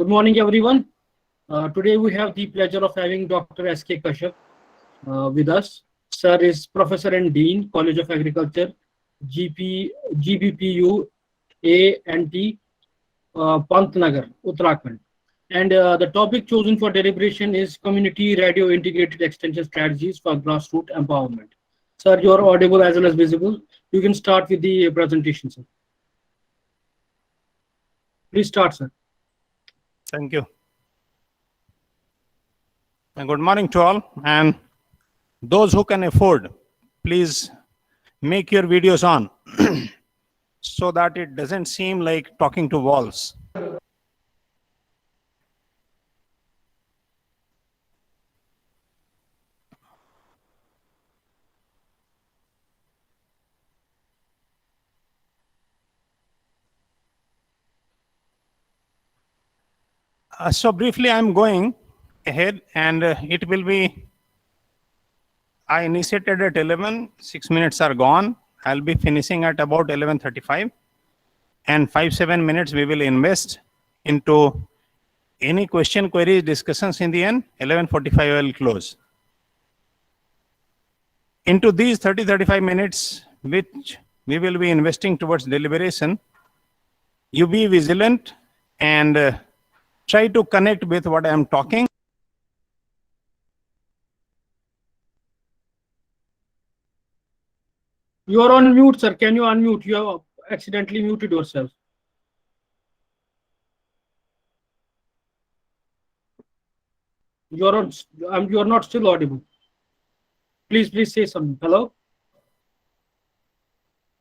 Good morning, everyone. Today we have the pleasure of having Dr. S.K. Kashyap with us. Sir is Professor and Dean, College of Agriculture, GBPU A&T, Pantnagar, Uttarakhand. And the topic chosen for deliberation is Community Radio Integrated Extension Strategies for Grassroots Empowerment. Sir, you're audible as well as visible. You can start with the presentation, sir. Please start, sir. Thank you. And good morning to all. And those who can afford, please make your videos on so that it doesn't seem like talking to walls. So briefly, I'm going ahead and it will be, I initiated at 11, 6 minutes are gone. I'll be finishing at about 11:35 and 5-7 minutes we will invest into any question, queries, discussions in the end. 11:45 I will close. Into these 30-35 minutes, which we will be investing towards deliberation, you be vigilant and try to connect with what I am talking. You are on mute, sir. Can you unmute? You have accidentally muted yourself. You are not still audible. Please say something. Hello?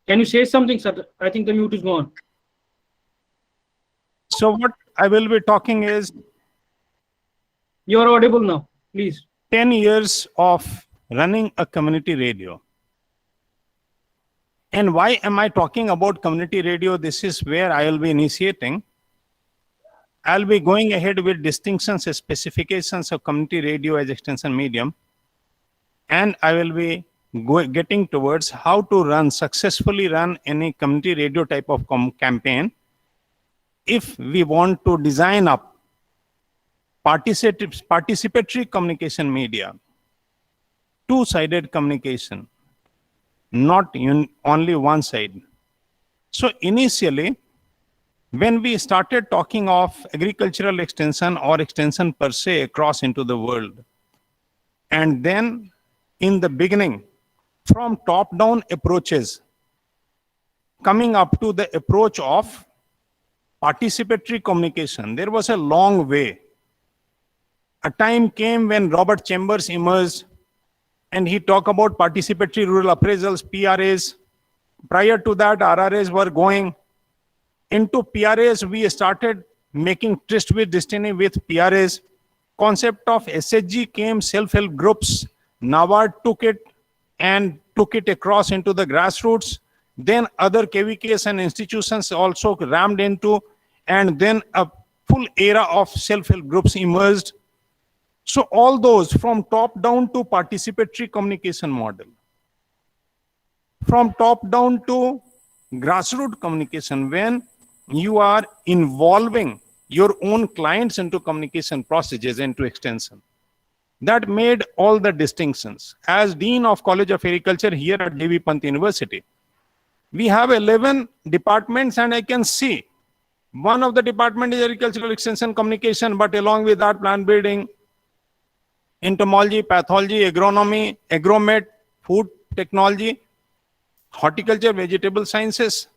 Can you say something, sir? I think the mute is gone. So what I will be talking is, you are audible now, please. 10 years of running a community radio. And why am I talking about community radio? This is where I will be initiating. I'll be going ahead with distinctions and specifications of community radio as extension medium. And I will be getting towards how to successfully run any community radio type of campaign if we want to design up participatory communication media, two-sided communication, not only one side. So initially, when we started talking of agricultural extension or extension per se across into the world, and then in the beginning, from top-down approaches, coming up to the approach of participatory communication, there was a long way. A time came when Robert Chambers emerged and he talked about participatory rural appraisals, PRAs. Prior to that, RRAs were going. Into PRAs, we started making tryst with destiny with PRAs. Concept of SHG came, self-help groups. NABARD took it and took it across into the grassroots. Then other KVKs and institutions also rammed into, and then a full era of self-help groups emerged. So all those from top down to participatory communication model, from top down to grassroots communication, when you are involving your own clients into communication processes into extension. That made all the distinctions. As Dean of College of Agriculture here at J.B. Pant University, we have 11 departments, and I can see one of the department is agricultural extension communication, but along with that, plant breeding, entomology, pathology, agronomy, agromet, food technology, horticulture, vegetable sciences,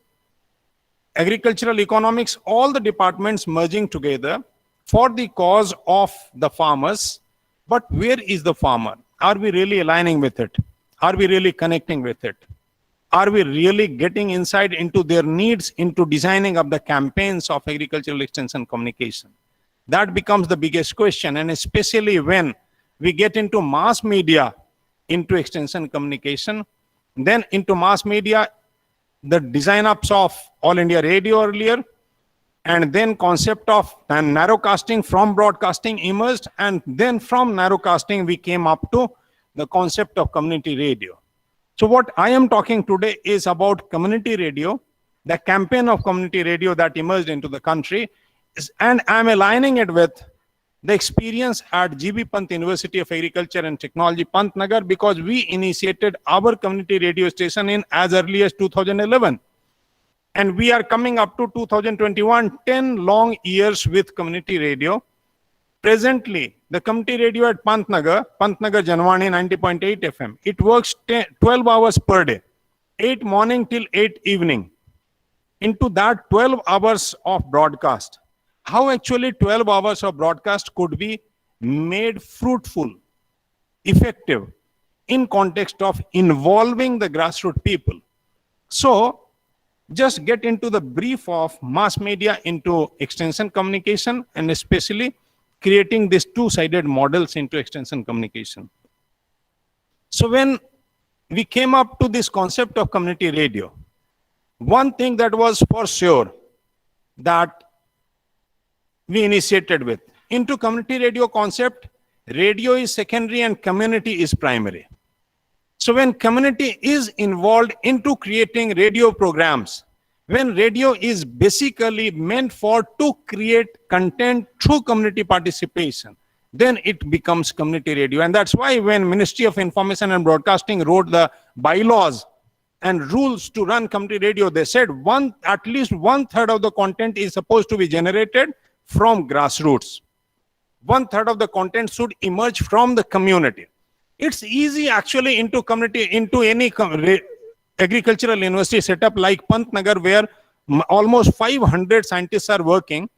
agricultural economics, all the departments merging together for the cause of the farmers. But where is the farmer? Are we really aligning with it? Are we really connecting with it? Are we really getting insight into their needs, into designing of the campaigns of agricultural extension communication? That becomes the biggest question, and especially when we get into mass media, into extension communication, then into mass media, the design ups of All India Radio earlier, and then concept of narrowcasting from broadcasting emerged, and then from narrowcasting we came up to the concept of community radio. So what I am talking today is about community radio, the campaign of community radio that emerged into the country, and I'm aligning it with the experience at GB Pant University of Agriculture and Technology, Pantnagar, because we initiated our community radio station in as early as 2011. And we are coming up to 2021, 10 long years with community radio. Presently, the community radio at Pantnagar Janwani 90.8 FM, it works 12 hours per day, 8 morning till 8 evening. Into that 12 hours of broadcast, how actually 12 hours of broadcast could be made fruitful, effective, in context of involving the grassroots people. So, just get into the brief of mass media into extension communication, and especially creating these two-sided models into extension communication. So when we came up to this concept of community radio, one thing that was for sure that we initiated with, into community radio concept, radio is secondary and community is primary. So when community is involved into creating radio programs, when radio is basically meant for to create content through community participation, then it becomes community radio. And that's why when Ministry of Information and Broadcasting wrote the bylaws and rules to run community radio, they said at least 1/3 of the content is supposed to be generated from grassroots. 1/3 of the content should emerge from the community. It's easy actually into community, into any agricultural university setup like Pantnagar, where almost 500 scientists are working.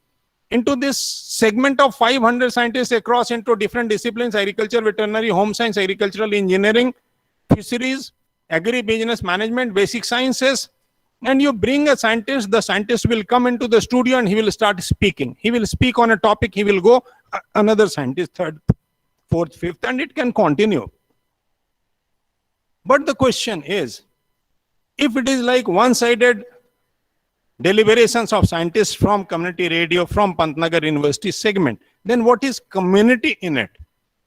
Into this segment of 500 scientists across into different disciplines, agriculture, veterinary, home science, agricultural engineering, fisheries, agri-business management, basic sciences, and you bring a scientist, the scientist will come into the studio and he will start speaking. He will speak on a topic, he will go, another scientist, third, fourth, fifth, and it can continue. But the question is, if it is like one-sided deliberations of scientists from community radio, from Pantnagar University segment, then what is community in it?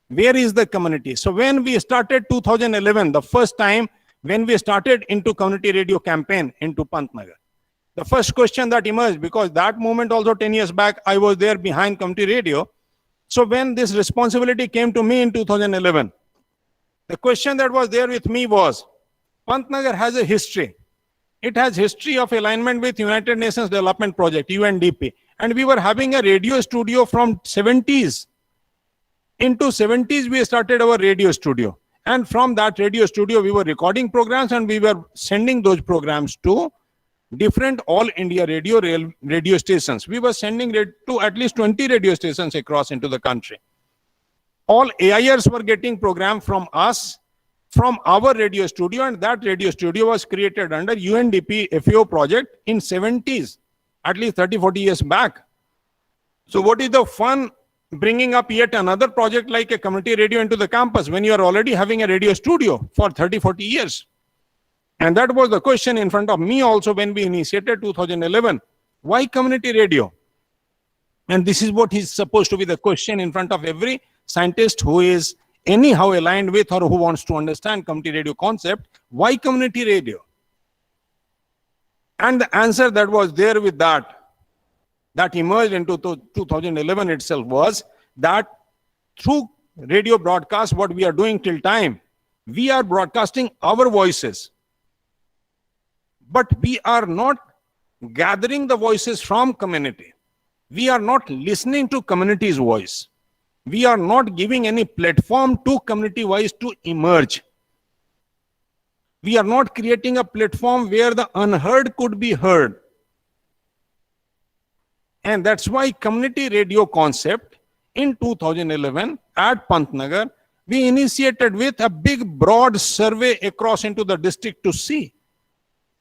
Where is the community? So when we started 2011, the first time when we started into community radio campaign into Pantnagar, the first question that emerged, because that moment also 10 years back, I was there behind community radio. So when this responsibility came to me in 2011, the question that was there with me was, Pantnagar has a history. It has history of alignment with United Nations Development Project, UNDP. And we were having a radio studio from 70s. Into 70s, we started our radio studio. And from that radio studio, we were recording programs and we were sending those programs to different all India radio stations. We were sending to at least 20 radio stations across into the country. All AIRs were getting programs from us, from our radio studio, and that radio studio was created under UNDP FAO project in 70s, at least 30-40 years back. So what is the fun bringing up yet another project like a community radio into the campus when you are already having a radio studio for 30-40 years? And that was the question in front of me also when we initiated 2011. Why community radio? And this is what is supposed to be the question in front of every scientist who is anyhow aligned with or who wants to understand community radio concept. Why community radio? And the answer that was there with that emerged into 2011 itself was that through radio broadcast, what we are doing till time, we are broadcasting our voices. But we are not gathering the voices from community. We are not listening to community's voice. We are not giving any platform to community voice to emerge. We are not creating a platform where the unheard could be heard. And that's why community radio concept in 2011 at Pantnagar, we initiated with a big broad survey across into the district to see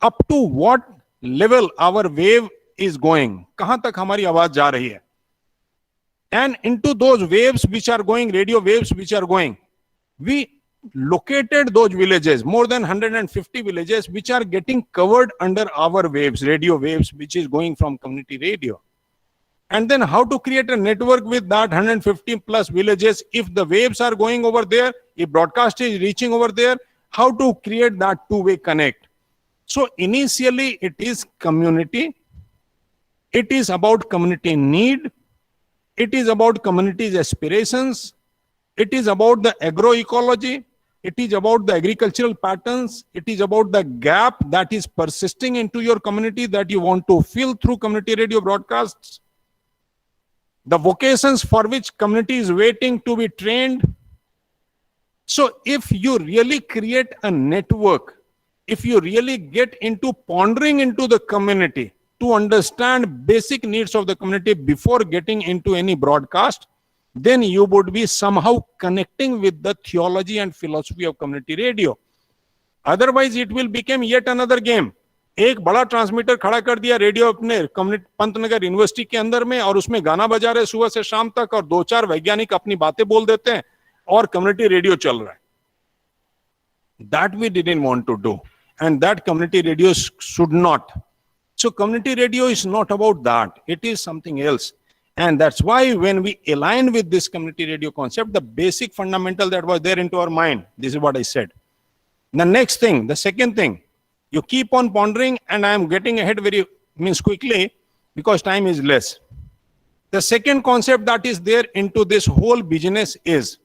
up to what level our wave is going. Kahan tak hamari awaaz ja rahi hai. And into those waves which are going, radio waves which are going, we located those villages, more than 150 villages, which are getting covered under our waves, radio waves, which is going from community radio. And then how to create a network with that 150 plus villages if the waves are going over there, if broadcast is reaching over there, how to create that two-way connect. So initially it is community, It is about community need. It is about community's aspirations. It is about the agroecology. It is about the agricultural patterns. It is about the gap that is persisting into your community that you want to fill through community radio broadcasts. The vocations for which community is waiting to be trained. So if you really create a network, if you really get into pondering into the community to understand basic needs of the community before getting into any broadcast, then you would be somehow connecting with the theology and philosophy of community radio. Otherwise it will become yet another game. एक बड़ा transmitter खड़ा कर दिया radio अपने community Pantnagar university के अंदर में और उसमें गाना बजा रहे सुबह से शाम तक और 2-4 वैज्ञानिक अपनी बातें बोल देते हैं और कम्युनिटी रेडियो चल रहा है. That we didn't want to do, and that community radio should not. So community radio is not about that. It is something else. And that's why when we align with this community radio concept, the basic fundamental that was there into our mind, this is what I said. The next thing, the second thing, you keep on pondering, and I am getting ahead quickly because time is less. The second concept that is there into this whole business is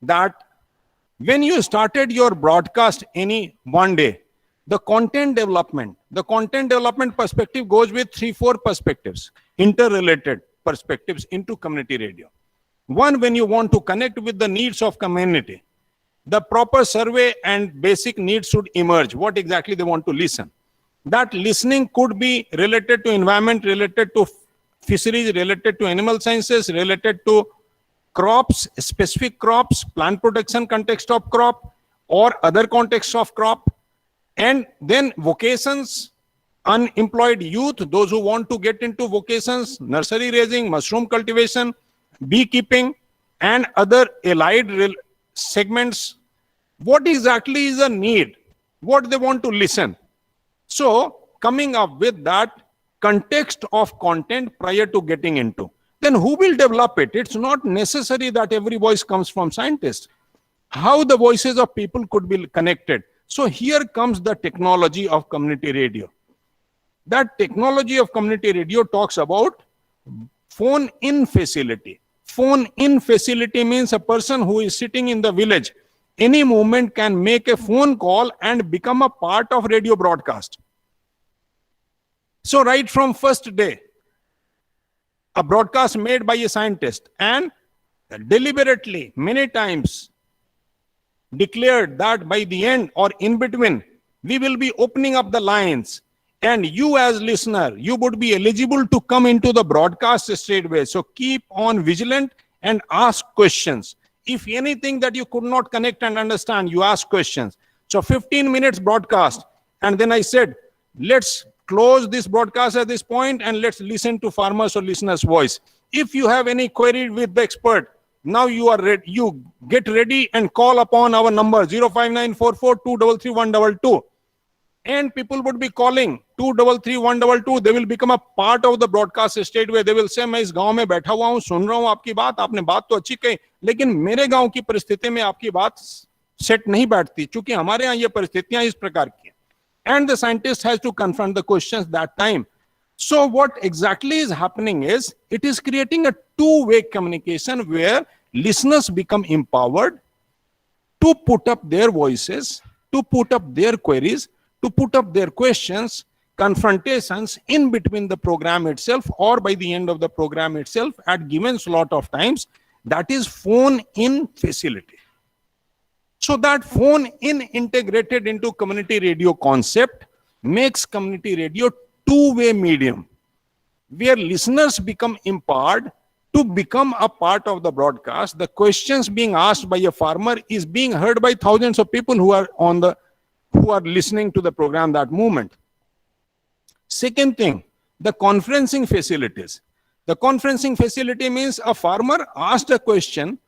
that when you started your broadcast any one day, the content development perspective goes with 3-4 perspectives, interrelated perspectives into community radio. One, when you want to connect with the needs of community, the proper survey and basic needs should emerge. What exactly they want to listen. That listening could be related to environment, related to fisheries, related to animal sciences, related to crops, specific crops, plant protection context of crop, or other contexts of crop. And then vocations, unemployed youth, those who want to get into vocations, nursery raising, mushroom cultivation, beekeeping, and other allied segments. What exactly is the need? What they want to listen? So coming up with that context of content prior to getting into. Then who will develop it? It's not necessary that every voice comes from scientists. How the voices of people could be connected. So here comes the technology of community radio. That technology of community radio talks about phone-in facility. Phone-in facility means a person who is sitting in the village, any moment can make a phone call and become a part of radio broadcast. So right from first day, a broadcast made by a scientist and deliberately many times declared that by the end or in between, we will be opening up the lines, and you as listener, you would be eligible to come into the broadcast straightway. So keep on vigilant and ask questions. If anything that you could not connect and understand, you ask questions. So 15 minutes broadcast, and then I said, let's close this broadcast at this point and let's listen to farmers or listeners' voice. If you have any query with the expert, now you are ready. You get ready and call upon our number 05944233122. And people would be calling 233-122. They will become a part of the broadcast straightway. They will say, मैं इस गांव में बैठा हुआ हूं, सुन रहा हूं आपकी बात, आपने बात तो अच्छी कही, लेकिन मेरे गांव की परिस्थिति में आपकी बात सेट नहीं बैठती, क्योंकि हमारे यहाँ ये परिस्थितियां इस प्रकार की हैं. And the scientist has to confront the questions that time. So what exactly is happening is, it is creating a two-way communication where listeners become empowered to put up their voices, to put up their queries, to put up their questions, confrontations in between the program itself or by the end of the program itself at given slot of times. That is phone-in facility. So that phone-in integrated into community radio concept makes community radio two-way medium, where listeners become empowered to become a part of the broadcast. The questions being asked by a farmer is being heard by thousands of people who are listening to the program that moment. Second thing, the conferencing facilities. The conferencing facility means a farmer asked a question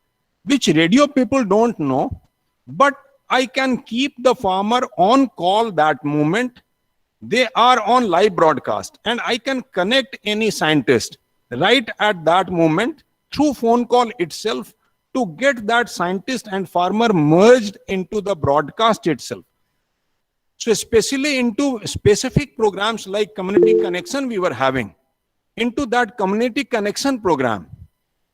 which radio people don't know, but I can keep the farmer on call that moment. They are on live broadcast, and I can connect any scientist right at that moment through phone call itself to get that scientist and farmer merged into the broadcast itself. So especially into specific programs like Community Connection we were having. into that community connection program.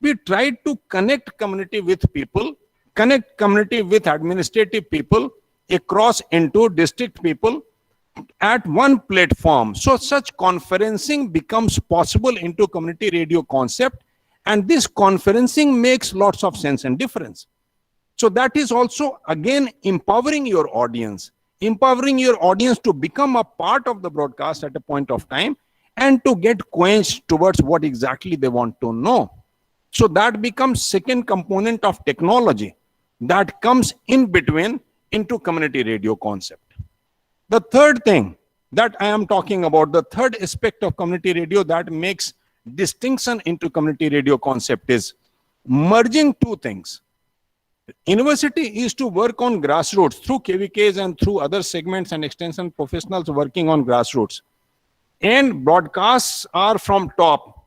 We tried to connect community with people, connect community with administrative people, across into district people at one platform. So such conferencing becomes possible into community radio concept, and this conferencing makes lots of sense and difference. So that is also again empowering your audience to become a part of the broadcast at a point of time and to get quenched towards what exactly they want to know. So that becomes second component of technology that comes in between into community radio concept. The third thing that I am talking about, the third aspect of community radio that makes distinction into community radio concept is merging two things. University is to work on grassroots through KVKs and through other segments and extension professionals working on grassroots. And broadcasts are from top.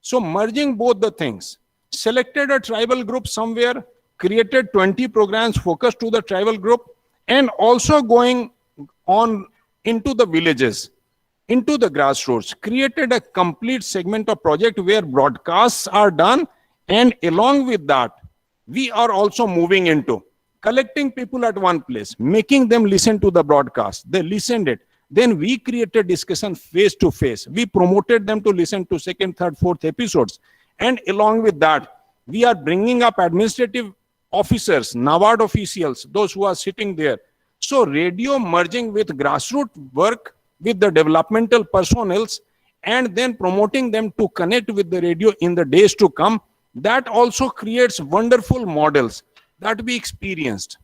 So merging both the things. Selected a tribal group somewhere, created 20 programs focused to the tribal group, and also going on into the villages, into the grassroots, created a complete segment of project where broadcasts are done, and along with that, we are also moving into collecting people at one place, making them listen to the broadcast. They listened it. Then we created discussion face to face. We promoted them to listen to second, third, fourth episodes. And along with that, we are bringing up administrative officers, NABARD officials, those who are sitting there. So radio merging with grassroots work with the developmental personnels and then promoting them to connect with the radio in the days to come, that also creates wonderful models that we experienced.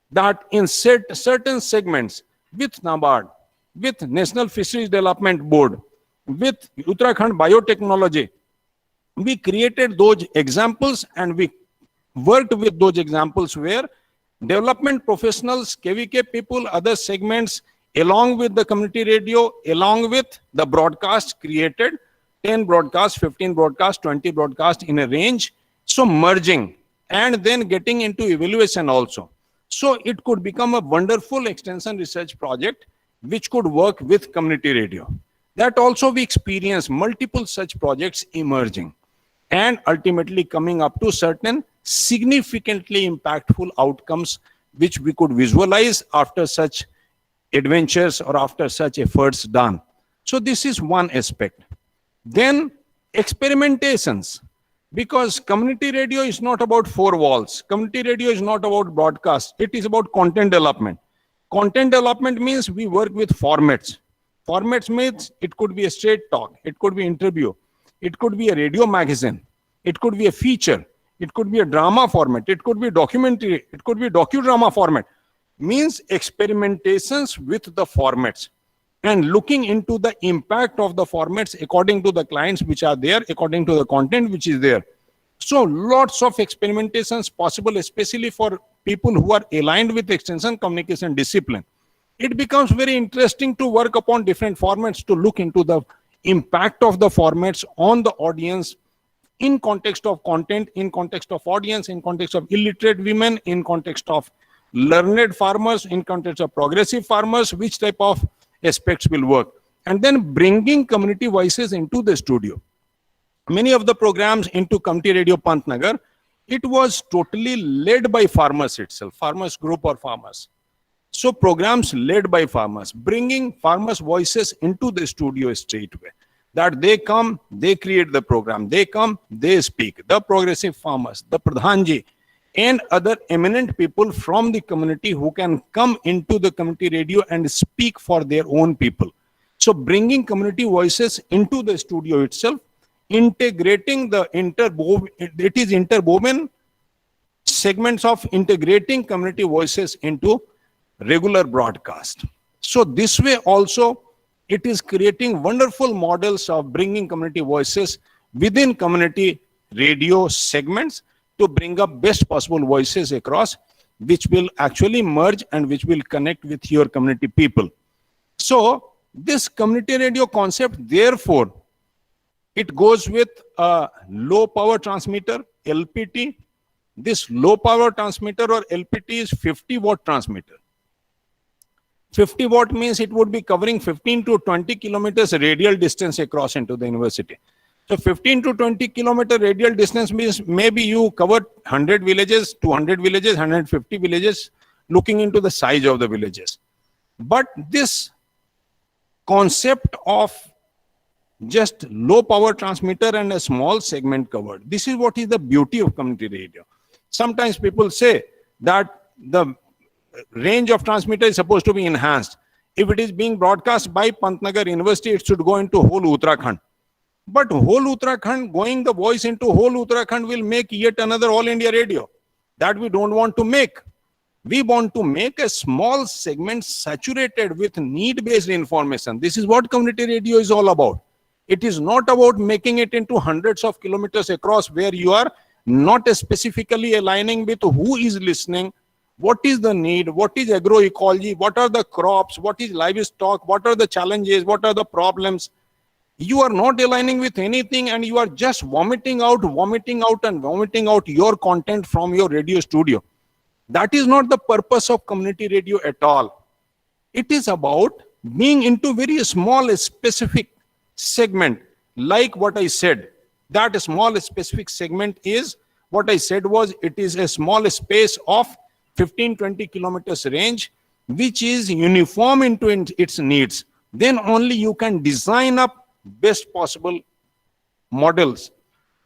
That in certain segments with NABARD, with National Fisheries Development Board, with Uttarakhand Biotechnology, we created those examples and we worked with those examples where development professionals, KVK people, other segments, along with the community radio, along with the broadcast created, 10 broadcasts, 15 broadcasts, 20 broadcasts in a range. So merging and then getting into evaluation also. So it could become a wonderful extension research project which could work with community radio. That also we experience multiple such projects emerging and ultimately coming up to certain significantly impactful outcomes which we could visualize after such adventures or after such efforts done. So this is one aspect. Then experimentations, because community radio is not about four walls. Community radio is not about broadcast. It is about content development. Content development means we work with formats. Formats means it could be a straight talk. It could be interview. It could be a radio magazine. It could be a feature. It could be a drama format. It could be documentary. It could be docudrama format. Means experimentations with the formats and looking into the impact of the formats according to the clients which are there, according to the content which is there. So lots of experimentations possible, especially for people who are aligned with extension communication discipline. It becomes very interesting to work upon different formats to look into the impact of the formats on the audience in context of content, in context of audience, in context of illiterate women, in context of learned farmers, in context of progressive farmers, which type of aspects will work. And then bringing community voices into the studio. Many of the programs into Community Radio Pantnagar, it was totally led by farmers itself, farmers group or farmers. So programs led by farmers, bringing farmers' voices into the studio straight away. That they come, they create the program, they come, they speak. The progressive farmers, the Pradhanji, and other eminent people from the community who can come into the community radio and speak for their own people. So bringing community voices into the studio itself, integrating the interwoven segments of integrating community voices into regular broadcast. So this way also, it is creating wonderful models of bringing community voices within community radio segments to bring up best possible voices across, which will actually merge and which will connect with your community people. So this community radio concept, therefore, it goes with a low power transmitter, LPT. This low power transmitter or LPT is 50 watt transmitter. 50 watt means it would be covering 15 to 20 kilometers radial distance across into the university. So 15 to 20 kilometer radial distance means maybe you covered 100 villages, 200 villages, 150 villages, looking into the size of the villages. But this concept of just low power transmitter and a small segment covered, this is what is the beauty of community radio. Sometimes people say that the range of transmitter is supposed to be enhanced. If it is being broadcast by Pantnagar University, it should go into whole Uttarakhand. But whole Uttarakhand, going the voice into whole Uttarakhand will make yet another all India radio. That we don't want to make. We want to make a small segment saturated with need-based information. This is what community radio is all about. It is not about making it into hundreds of kilometers across where you are not specifically aligning with who is listening, what is the need, what is agroecology, what are the crops, what is livestock, what are the challenges, what are the problems. You are not aligning with anything and you are just vomiting out your content from your radio studio. That is not the purpose of community radio at all. It is about being into very small specific segment, like what I said. That small specific segment is what I said was it is a small space of 15-20 kilometers range, which is uniform into its needs. Then only you can design up best possible models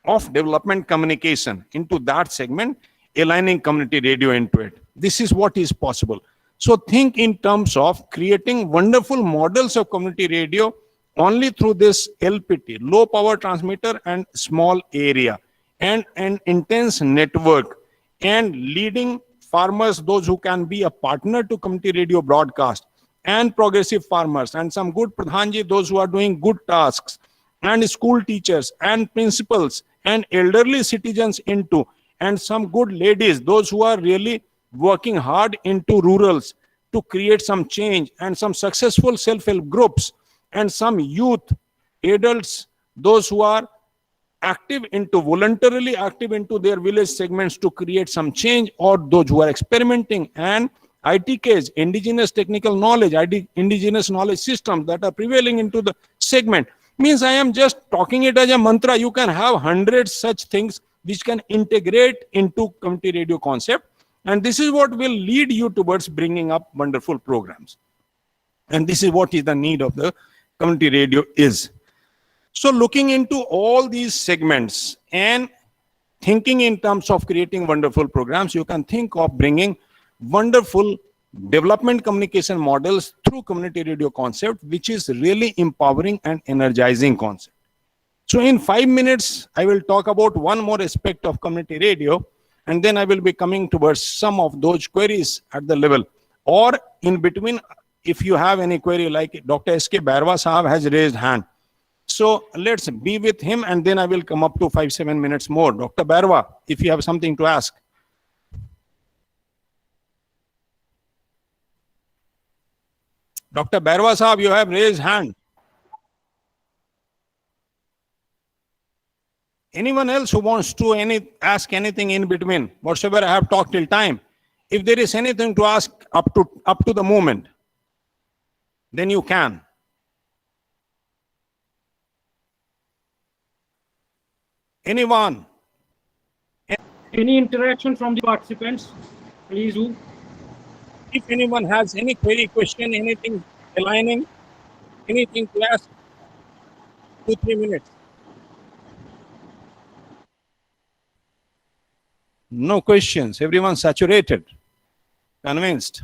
of development communication into that segment, aligning community radio into it. This is what is possible. So think in terms of creating wonderful models of community radio only through this LPT, low power transmitter and small area, and an intense network, and leading farmers, those who can be a partner to community radio broadcast, and progressive farmers, and some good Pradhanji, those who are doing good tasks, and school teachers, and principals, and elderly citizens into, and some good ladies, those who are really working hard into rurals to create some change, and some successful self-help groups, and some youth, adults, those who are active into, voluntarily active into their village segments to create some change, or those who are experimenting, and ITKs, indigenous technical knowledge, indigenous knowledge systems that are prevailing into the segment. Means I am just talking it as a mantra. You can have hundreds such things which can integrate into community radio concept. And this is what will lead you towards bringing up wonderful programs. And this is what is the need of the community radio is. So looking into all these segments and thinking in terms of creating wonderful programs, you can think of bringing wonderful development communication models through community radio concept, which is really empowering and energizing concept. So in 5 minutes, I will talk about one more aspect of community radio, and then I will be coming towards some of those queries at the level, or in between, if you have any query, like Dr. S.K. Bairwa Sahab has raised hand. So let's be with him, and then I will come up to 5-7 minutes more. Dr. Bairwa, if you have something to ask. Dr. Bairwa Sahab, you have raised hand. Anyone else who wants to ask anything in between, whatsoever I have talked till time, if there is anything to ask up to the moment, then you can. Anyone? Any interaction from the participants? Please do. If anyone has any query, question, anything aligning, anything to ask, 2-3 minutes. No questions. Everyone saturated, convinced.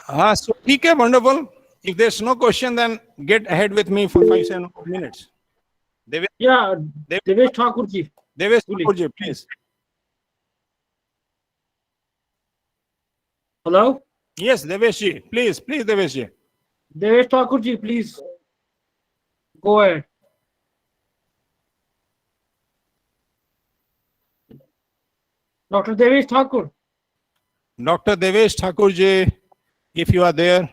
So okay, wonderful. If there's no question, then get ahead with me for 5-7 minutes. Yeah, Devesh Thakur ji. Devesh Thakur ji, please. Hello? Yes, Devesh ji, please, Devesh ji. Devesh Thakur ji, please. Go ahead. Dr. Devesh Thakur. Dr. Devesh Thakur ji, if you are there.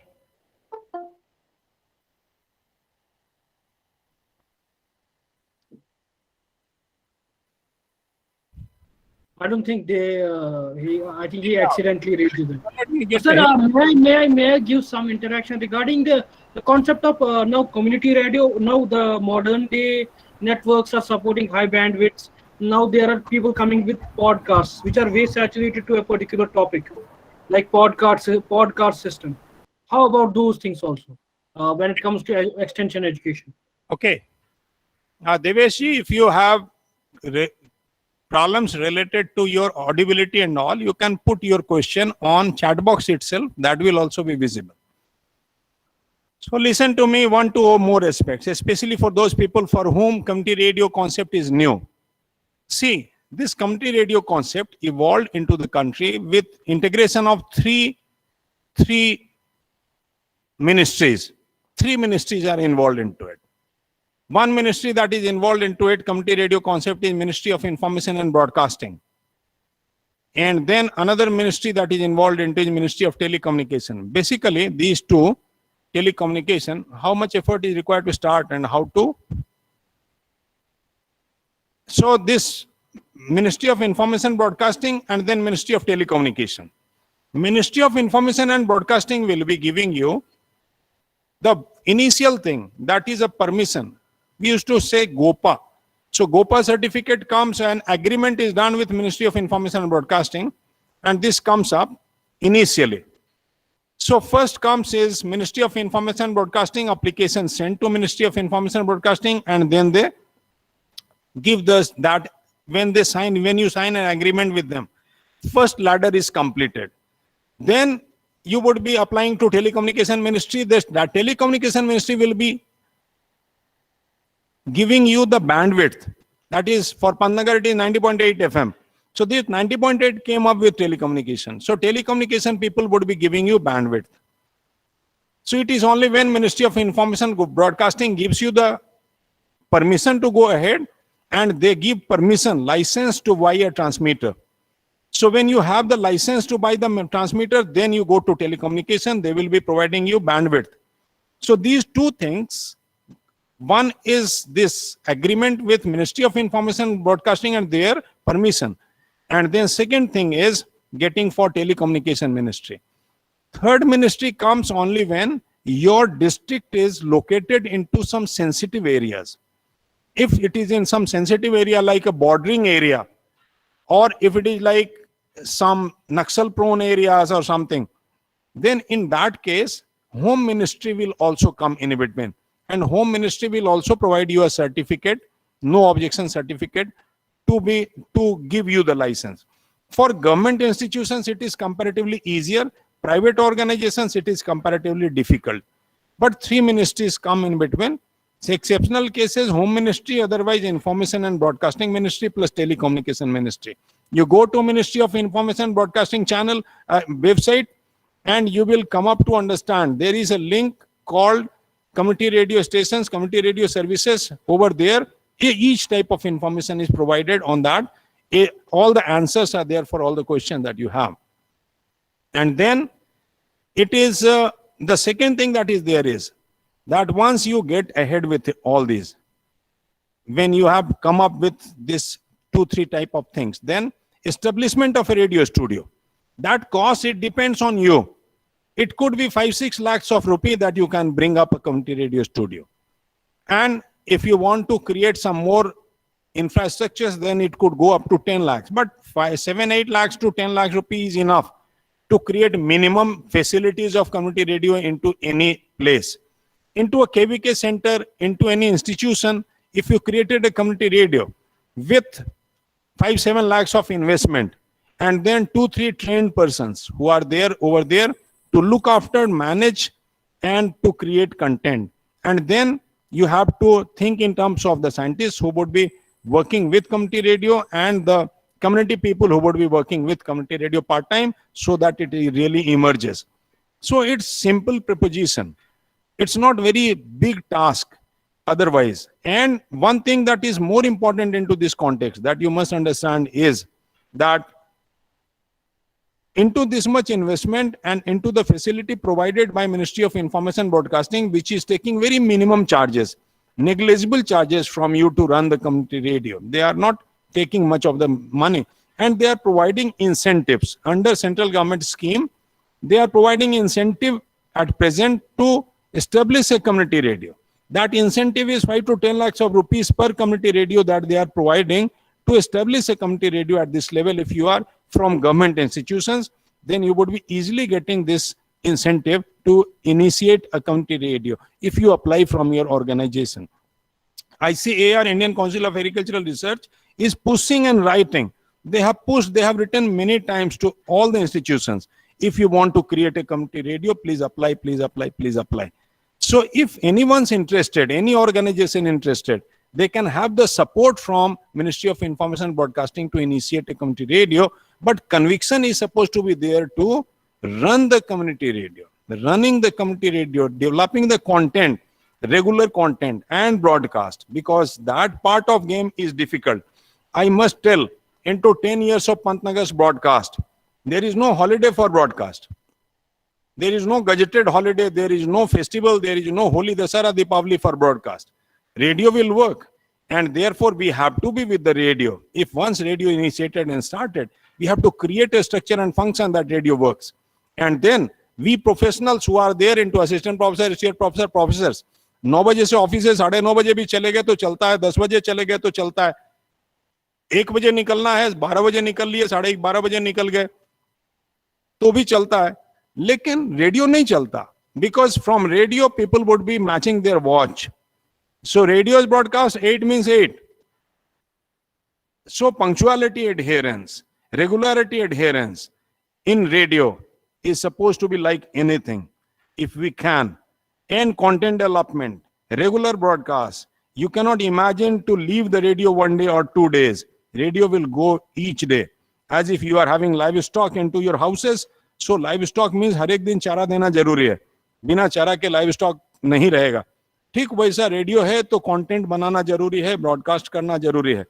I don't think they. I think he accidentally read it. Let me get Sir, ahead. may I give some interaction regarding the concept of now community radio? Now the modern day networks are supporting high bandwidths. Now there are people coming with podcasts which are way saturated to a particular topic, like podcast system. How about those things also when it comes to extension education? Okay. Deveshi, if you have problems related to your audibility and all, you can put your question on chat box itself. That will also be visible. So listen to me, one to more aspects, especially for those people for whom community radio concept is new. See, this community radio concept evolved into the country with integration of three ministries. Three ministries are involved into it. One ministry that is involved into it, community radio concept, is Ministry of Information and Broadcasting. And then another ministry that is involved into is Ministry of Telecommunication. Basically, these two, telecommunication, how much effort is required to start and how to. So this Ministry of Information Broadcasting and then Ministry of Telecommunication. Ministry of Information and Broadcasting will be giving you the initial thing, that is a permission. We used to say GOPA. So GOPA certificate comes and agreement is done with Ministry of Information and Broadcasting, and this comes up initially. So first comes is Ministry of Information and Broadcasting application sent to Ministry of Information and Broadcasting, and then they give this that when you sign an agreement with them, first ladder is completed. Then you would be applying to Telecommunication Ministry. That Telecommunication Ministry will be giving you the bandwidth. That is for Pantnagar it is 90.8 FM. So this 90.8 came up with telecommunication. So telecommunication people would be giving you bandwidth. So it is only when Ministry of Information Broadcasting gives you the permission to go ahead, and they give permission, license to buy a transmitter. So when you have the license to buy the transmitter, then you go to telecommunication, they will be providing you bandwidth. So these two things, one is this agreement with Ministry of Information Broadcasting and their permission. And then second thing is getting for Telecommunication Ministry. Third ministry comes only when your district is located into some sensitive areas. If it is in some sensitive area like a bordering area, or if it is like some Naxal prone areas or something, then in that case, Home Ministry will also come in between. And Home Ministry will also provide you a certificate, no objection certificate, to give you the license. For government institutions, it is comparatively easier. Private organizations, it is comparatively difficult. But three ministries come in between. Exceptional cases, Home Ministry, otherwise Information and Broadcasting Ministry plus Telecommunication Ministry. You go to Ministry of Information and Broadcasting channel website, and you will come up to understand there is a link called Community Radio Stations, Community Radio Services. Over there, each type of information is provided on that. All the answers are there for all the questions that you have. And then it is the second thing that is there is that once you get ahead with all these, when you have come up with this 2-3 type of things, then establishment of a radio studio, that cost, it depends on you. It could be 5-6 lakhs of rupee that you can bring up a community radio studio. And if you want to create some more infrastructures, then it could go up to 10 lakhs. But 7-8 lakhs to 10 lakhs rupees is enough to create minimum facilities of community radio into any place. Into a KVK center, into any institution, if you created a community radio with 5-7 lakhs of investment, and then 2-3 trained persons who are there over there to look after, manage, and to create content. And then you have to think in terms of the scientists who would be working with community radio and the community people who would be working with community radio part-time, so that it really emerges. So it's simple proposition. It's not very big task otherwise. And one thing that is more important into this context that you must understand is that into this much investment and into the facility provided by Ministry of Information Broadcasting, which is taking very minimum charges, negligible charges from you to run the community radio. They are not taking much of the money. and they are providing incentives under central government scheme. They are providing incentive at present to establish a community radio. That incentive is 5 to 10 lakhs of rupees per community radio that they are providing to establish a community radio at this level. If you are from government institutions, then you would be easily getting this incentive to initiate a community radio if you apply from your organization. ICAR, Indian Council of Agricultural Research, is pushing and writing. They have pushed, they have written many times to all the institutions. If you want to create a community radio, please apply, please apply, please apply. So if anyone's interested, any organization interested, they can have the support from Ministry of Information and Broadcasting to initiate a community radio, but conviction is supposed to be there to run the community radio. Running the community radio, developing the content, regular content and broadcast, because that part of game is difficult. I must tell, into 10 years of Pantnagar's broadcast, there is no holiday for broadcast. There is no gazetted holiday, there is no festival, there is no Holi, Dasara, Deepavali for broadcast. Radio will work, and therefore we have to be with the radio. If once radio initiated and started, we have to create a structure and function that radio works. And then we professionals who are there into assistant professor, associate professor, professors, 9 बजे से office है, 9:30 बजे भी चले गए तो चलता है, 10 बजे चले गए तो चलता है, 1 बजे निकलना है, 12 बजे निकल लिए, 12:30 बजे निकल गए तो भी चलता है. लेकिन रेडियो नहीं चलता, because from radio people would be matching their watch. So radio's broadcast 8 means 8. So punctuality adherence, regularity adherence in radio is supposed to be like anything. If we can, and content development, regular broadcast, you cannot imagine to leave the radio 1 day or 2 days. Radio will go each day, as if you are having livestock into your houses. So livestock means हर एक दिन चारा देना जरूरी है, बिना चारा के livestock नहीं रहेगा. ठीक वैसा रेडियो है तो कंटेंट बनाना जरूरी है, ब्रॉडकास्ट करना जरूरी है.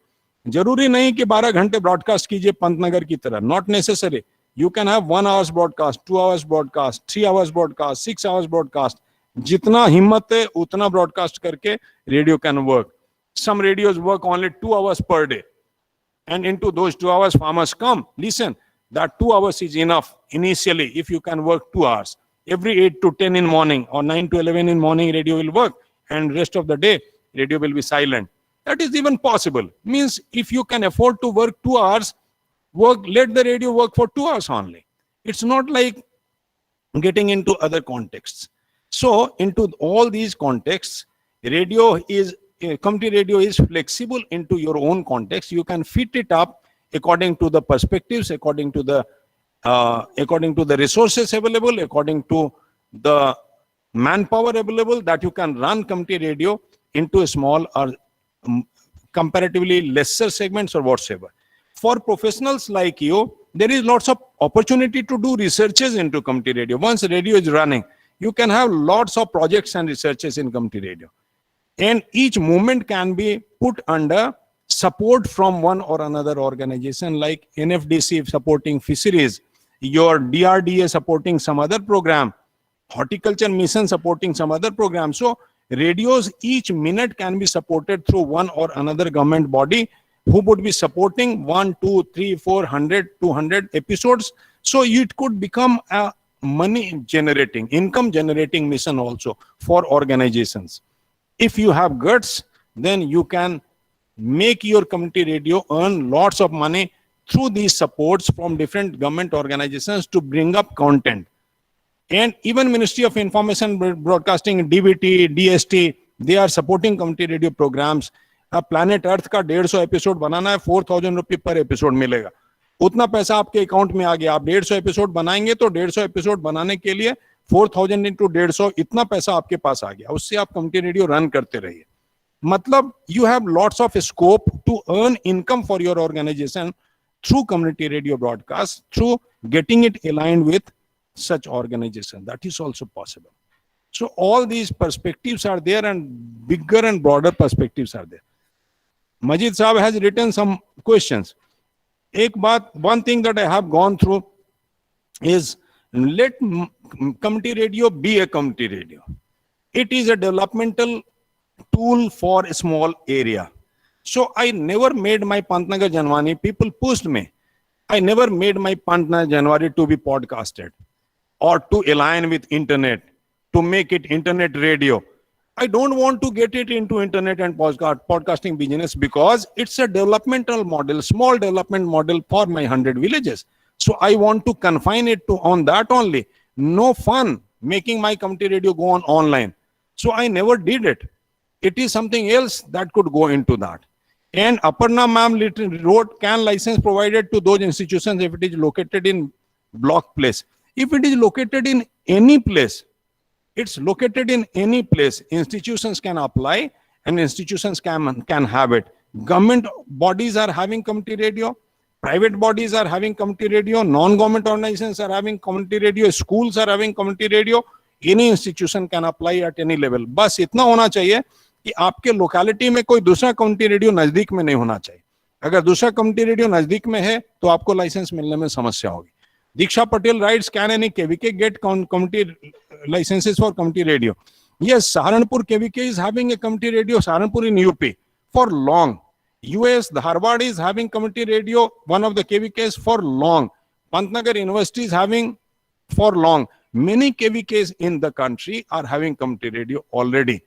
जरूरी नहीं कि 12 घंटे ब्रॉडकास्ट कीजिए पंतनगर की तरह, not necessary. You can have 1 hour broadcast, 2 hours broadcast, 3 hours broadcast, 6 hours broadcast. जितना हिम्मत है उतना ब्रॉडकास्ट करके radio can work. Some radios work only 2 hours per day, and into those 2 hours farmers come listen. That 2 hours is enough initially. If you can work 2 hours every 8 to 10 in morning or 9 to 11 in morning, radio will work, and rest of the day radio will be silent. That is even possible. Means if you can afford to work 2 hours, let the radio work for 2 hours only. It's not like getting into other contexts. So into all these contexts, community radio is flexible into your own context. You can fit it up according to the perspectives, according to the resources available, according to the manpower available, that you can run community radio into a small or comparatively lesser segments or whatsoever. For professionals like you, there is lots of opportunity to do researches into community radio. Once radio is running, you can have lots of projects and researches in community radio. And each movement can be put under support from one or another organization, like NFDC supporting fisheries, your DRDA supporting some other program, horticulture mission supporting some other program. So radios each minute can be supported through one or another government body who would be supporting 1, 2, 3, 4, 100, 200 episodes. So it could become a money generating, income generating mission also for organizations. If you have guts, then you can make your community radio earn lots of money through these supports from different government organizations to bring up content. And even Ministry of Information Broadcasting, DBT, DST, they are supporting community radio programs. Planet Earth का 150 episode बनाना है, 4,000 रुपये पर episode मिलेगा. उतना पैसा आपके account में आ गया. आप 150 एपिसोड बनाएंगे तो 150 एपिसोड बनाने के लिए 4,000 into 150 इतना पैसा आपके पास आ गया. उससे आप कम्युनिटी रेडियो रन करते रहिए. मतलब you have lots of scope to earn income for your organization through community radio broadcast, through getting it aligned with such organization. That is also possible. So all these perspectives are there, and bigger and broader perspectives are there. Majid Saab has written some questions. One thing that I have gone through is, let community radio be a community radio. It is a developmental tool for a small area. So I never made my Pantnagar Janwani. People pushed me. I never made my Pantna January to be podcasted or to align with internet, to make it internet radio. I don't want to get it into internet and podcasting business because it's a developmental model, small development model for my 100 villages. So I want to confine it to on that only. No fun making my community radio go on online. So I never did it. It is something else that could go into that. And Aparna ma'am wrote, can license provided to those institutions if it is located in block place. If it is located in any place, it's located in any place, institutions can apply and institutions can have it. Government bodies are having community radio, private bodies are having community radio, non-government organizations are having community radio, schools are having community radio, any institution can apply at any level. बस इतना होना चाहिए कि आपके locality में कोई दूसरा community radio नजदीक में नहीं होना चाहिए. अगर दूसरा कम्युनिटी रेडियो नजदीक में है तो आपको लाइसेंस मिलने में समस्या होगी. Diksha Patel writes, can any KVK get community licenses for community radio? Yes, Saharanpur KVK is having a community radio, Saharanpur in UP, for long. US, Dharwad is having community radio, one of the KVKs for long. Pantnagar University is having for long. Many KVKs in the country are having community radio already.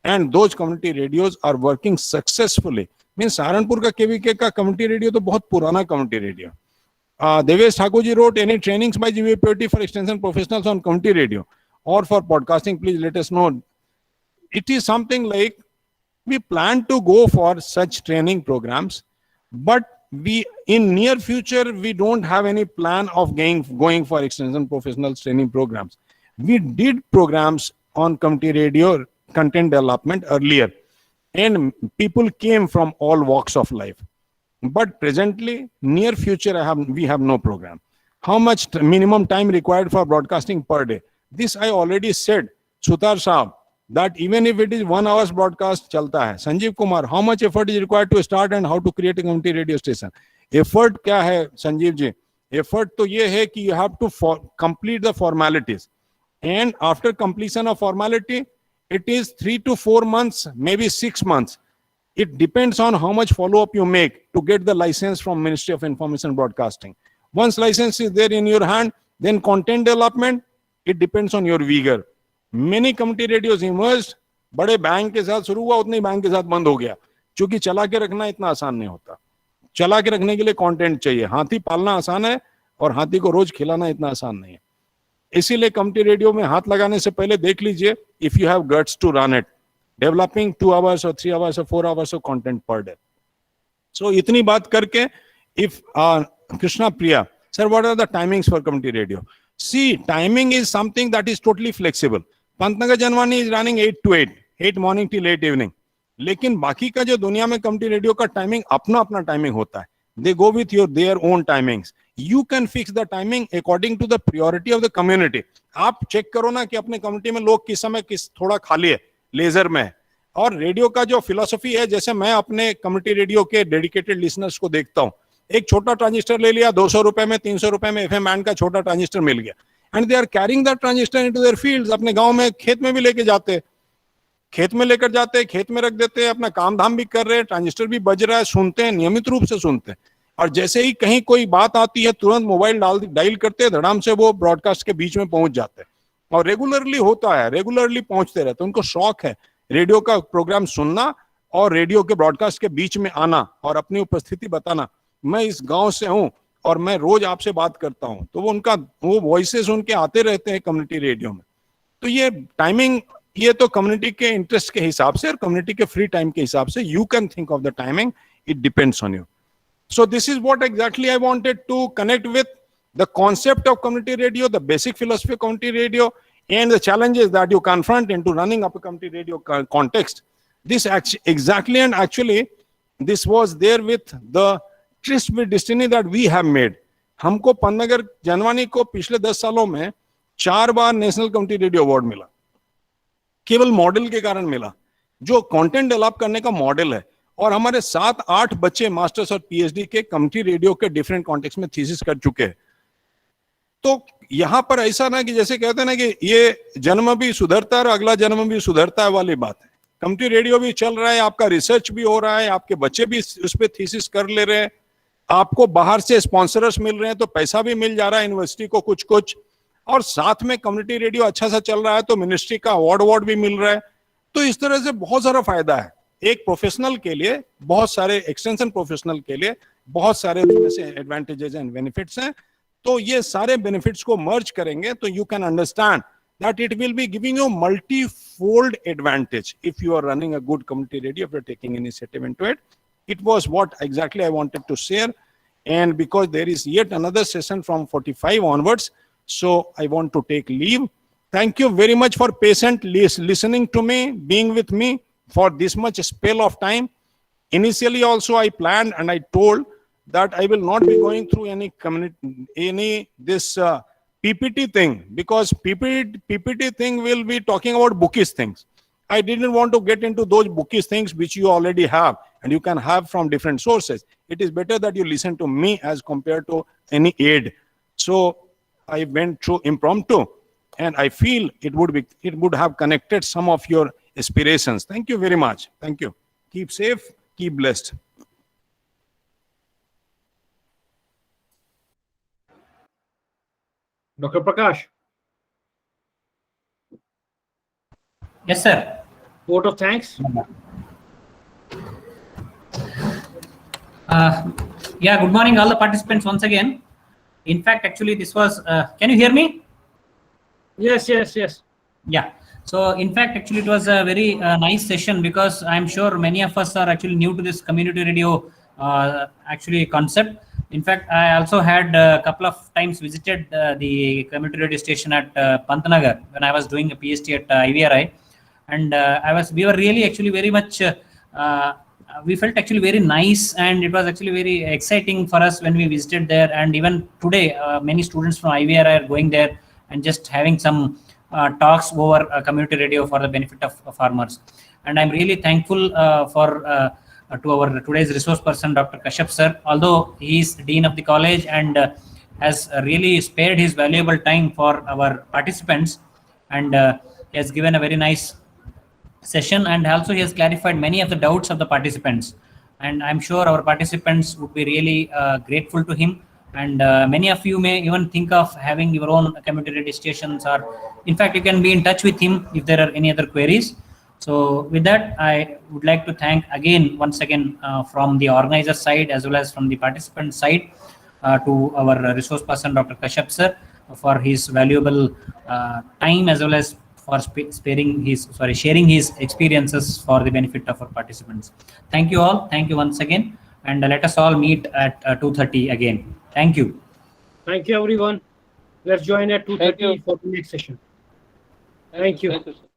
And those community radios are working successfully. Means Saharanpur ka KVK ka community radio to bahut purana community radio. Devesh Thakurji wrote, any trainings by GVPOT for extension professionals on community radio or for podcasting, please let us know. It is something like we plan to go for such training programs, but we in near future, we don't have any plan of going for extension professionals training programs. We did programs on community radio content development earlier, and people came from all walks of life. But presently, near future, we have no program. How much minimum time required for broadcasting per day? This I already said, Sutar Saab, that even if it is 1 hour's broadcast, chalta hai. Sanjeev Kumar, how much effort is required to start and how to create a community radio station? Effort kya hai, Sanjeev ji? Effort to ye hai ki you have to complete the formalities. And after completion of formality, it is 3 to 4 months, maybe 6 months. It depends on how much follow-up you make to get the license from Ministry of Information Broadcasting. Once license is there in your hand, then content development, it depends on your vigor. Many community radios emerged, बड़े bank के साथ शुरू हुआ, उतने bank के साथ बंद हो गया, क्योंकि चला के रखना इतना आसान नहीं होता. चला के रखने के लिए कंटेंट चाहिए. हाथी पालना आसान है और हाथी को रोज खिलाना इतना आसान नहीं है. इसीलिए कम्युनिटी रेडियो में हाथ लगाने से पहले देख लीजिए, if you have guts to run it. Developing 2 hours or 3 hours or 4 hours of content per day. So, itni baat karke, if Krishna Priya, sir, what are the timings for community radio? See, timing is something that is totally flexible. Pantnagar Janwani is running 8 to 8, 8 morning till 8 evening. लेकिन बाकी का जो दुनिया में community radio का timing अपना अपना timing होता है. They go with their own timings. You can fix the timing according to the priority of the community. आप चेक करो ना कि अपने कम्युनिटी में लोग किस समय किस थोड़ा खाली है, लेजर में. और रेडियो का जो फिलॉसफी है, जैसे मैं अपने कम्युनिटी रेडियो के डेडिकेटेड लिसनर्स को देखता हूं, एक छोटा ट्रांजिस्टर ले लिया, 200 रुपए में, 300 रुपए में एफएम बैंड का छोटा ट्रांजिस्टर मिल गया, and they are carrying that transistor into their fields. अपने गांव में खेत में भी लेके जाते, खेत में लेकर जाते, खेत में रख देते, अपना काम धाम भी कर रहे हैं, ट्रांजिस्टर भी बज रहा है, सुनते हैं, नियमित रूप से सुनते हैं. और जैसे ही कहीं कोई बात आती है, तुरंत मोबाइल डायल करते हैं, धड़ाम से वो ब्रॉडकास्ट के बीच में पहुंच जाते हैं. और रेगुलरली होता है, रेगुलरली पहुंचते रहते हैं. उनको शौक है रेडियो का प्रोग्राम सुनना और रेडियो के ब्रॉडकास्ट के बीच में आना और अपनी उपस्थिति बताना. मैं इस गांव से हूं और मैं रोज आपसे बात करता हूं, तो वो वॉइसेस उनके आते रहते हैं कम्युनिटी रेडियो में. तो ये टाइमिंग, ये तो कम्युनिटी के इंटरेस्ट के हिसाब से और कम्युनिटी के फ्री टाइम के हिसाब से you can think of the timing. It depends on you. So this is what exactly I wanted to connect with, the concept of community radio, the basic philosophy of community radio, and the challenges that you confront into running up a community radio context. This exactly, and actually this was there with the tryst with destiny that we have made. हमको पन्नगर जनवानी को पिछले 10 सालों में 4 बार national community radio award मिला. केवल model के कारण मिला, जो कंटेंट डेवलप करने का मॉडल है. और हमारे 7-8 बच्चे मास्टर्स और पीएचडी के कम्युनिटी रेडियो के डिफरेंट कॉन्टेक्स्ट में थीसिस कर चुके हैं. तो यहां पर ऐसा ना कि जैसे कहते हैं ना कि ये जन्म भी सुधरता है और अगला जन्म भी सुधरता है वाली बात है. कम्युनिटी रेडियो भी चल रहा है, आपका रिसर्च भी हो रहा है, आपके बच्चे भी उस पर थीसिस कर ले रहे हैं, आपको बाहर से स्पॉन्सर्स मिल रहे हैं तो पैसा भी मिल जा रहा है यूनिवर्सिटी को कुछ कुछ, और साथ में कम्युनिटी रेडियो अच्छा सा चल रहा है तो मिनिस्ट्री का अवार्ड भी मिल रहा है। तो इस तरह से बहुत सारा फायदा है एक प्रोफेशनल के लिए, बहुत सारे एक्सटेंशन प्रोफेशनल के लिए बहुत सारे एडवांटेजेस एंड बेनिफिट्स हैं। तो ये सारे बेनिफिट्स को मर्ज करेंगे तो you can understand that it will be giving you multi-fold advantage if you are running a good community radio, if you're taking initiative into it. It was what exactly I wanted to share, and because there is yet another session from 45 onwards, so I want to take leave. Thank you very much for patiently listening to me, being with me for this much spell of time. Initially also I planned and I told that I will not be going through any PPT thing, because PPT thing will be talking about bookish things. I didn't want to get into those bookish things which you already have and you can have from different sources. It is better that you listen to me as compared to any aid. So I went through impromptu and I feel it would have connected some of your aspirations. Thank you very much. Thank you. Keep safe, keep blessed. Dr. Prakash, Yes, sir. vote of thanks. Yeah, good morning, all the participants once again. In fact, actually, this was, can you hear me? Yes. Yeah. So, in fact, actually, it was a very nice session because I'm sure many of us are actually new to this community radio actually concept. In fact, I also had a couple of times visited the community radio station at Pantnagar when I was doing a PhD at IVRI, and we were really actually very much. We felt actually very nice, and it was actually very exciting for us when we visited there. And even today, many students from IVRI are going there and just having some talks over community radio for the benefit of farmers. And I'm really thankful to our today's resource person, Dr. Kashyap sir. Although he is dean of the college and has really spared his valuable time for our participants, and he has given a very nice session, and also he has clarified many of the doubts of the participants, and I'm sure our participants would be really grateful to him. And many of you may even think of having your own community radio stations, or in fact you can be in touch with him if there are any other queries. So with that, I would like to thank again once again from the organizer side as well as from the participant side to our resource person, Dr. Kashyap sir, for his valuable time as well as for sharing his experiences for the benefit of our participants. Thank you all. Thank you once again. And let us all meet at 2:30 again. Thank you. Thank you, everyone. Let's join at 2:30 for the next session. Thank you. Thank you, sir.